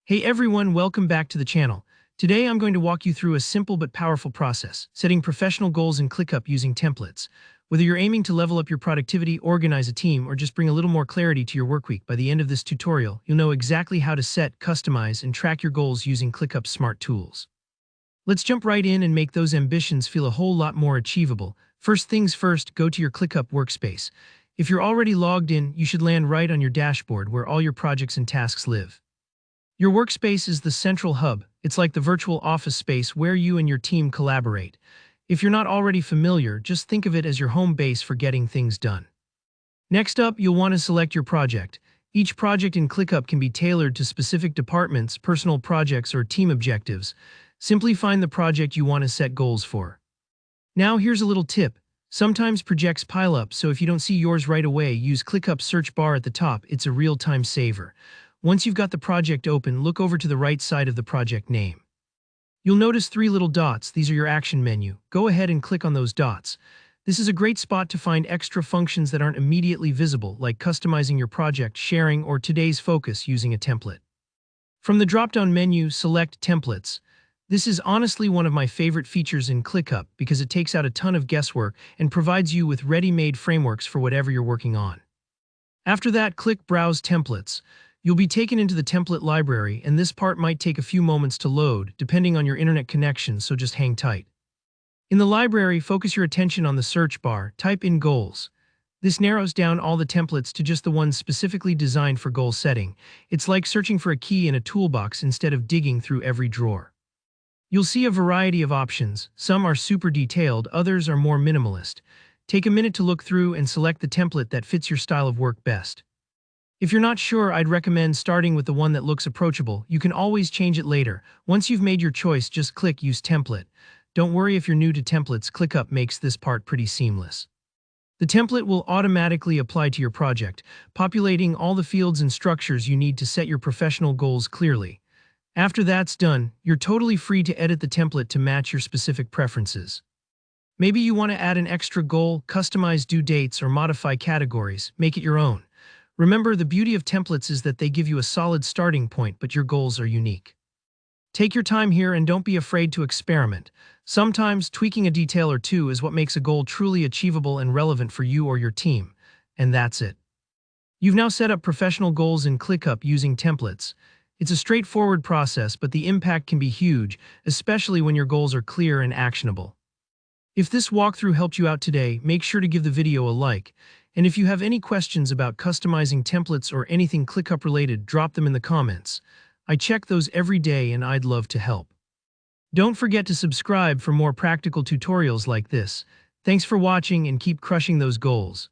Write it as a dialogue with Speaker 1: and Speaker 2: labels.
Speaker 1: Hey everyone, welcome back to the channel. Today I'm going to walk you through a simple but powerful process, setting professional goals in Clickup using templates. Whether you're aiming to level up your productivity, organize a team, or just bring a little more clarity to your workweek, by the end of this tutorial, you'll know exactly how to set, customize, and track your goals using Clickup's smart tools. Let's jump right in and make those ambitions feel a whole lot more achievable. First things first, go to your Clickup workspace. If you're already logged in, you should land right on your dashboard where all your projects and tasks live. Your workspace is the central hub. It's like the virtual office space where you and your team collaborate. If you're not already familiar, just think of it as your home base for getting things done. Next up, you'll want to select your project. Each project in ClickUp can be tailored to specific departments, personal projects, or team objectives. Simply find the project you want to set goals for. Now here's a little tip. Sometimes projects pile up, so if you don't see yours right away, use ClickUp's search bar at the top. It's a real-time saver. Once you've got the project open, look over to the right side of the project name. You'll notice three little dots. These are your action menu. Go ahead and click on those dots. This is a great spot to find extra functions that aren't immediately visible, like customizing your project, sharing, or today's focus using a template. From the drop-down menu, select Templates. This is honestly one of my favorite features in ClickUp because it takes out a ton of guesswork and provides you with ready-made frameworks for whatever you're working on. After that, click Browse Templates. You'll be taken into the template library, and this part might take a few moments to load, depending on your internet connection, so just hang tight. In the library, focus your attention on the search bar, type in Goals. This narrows down all the templates to just the ones specifically designed for goal setting. It's like searching for a key in a toolbox instead of digging through every drawer. You'll see a variety of options. Some are super detailed, others are more minimalist. Take a minute to look through and select the template that fits your style of work best. If you're not sure, I'd recommend starting with the one that looks approachable. You can always change it later. Once you've made your choice, just click Use Template. Don't worry if you're new to templates, ClickUp makes this part pretty seamless. The template will automatically apply to your project, populating all the fields and structures you need to set your professional goals clearly. After that's done, you're totally free to edit the template to match your specific preferences. Maybe you want to add an extra goal, customize due dates, or modify categories. Make it your own. Remember, the beauty of templates is that they give you a solid starting point, but your goals are unique. Take your time here and don't be afraid to experiment. Sometimes tweaking a detail or two is what makes a goal truly achievable and relevant for you or your team. And that's it. You've now set up professional goals in ClickUp using templates. It's a straightforward process, but the impact can be huge, especially when your goals are clear and actionable. If this walkthrough helped you out today, make sure to give the video a like. And if you have any questions about customizing templates or anything ClickUp related, drop them in the comments. I check those every day and I'd love to help. Don't forget to subscribe for more practical tutorials like this. Thanks for watching and keep crushing those goals.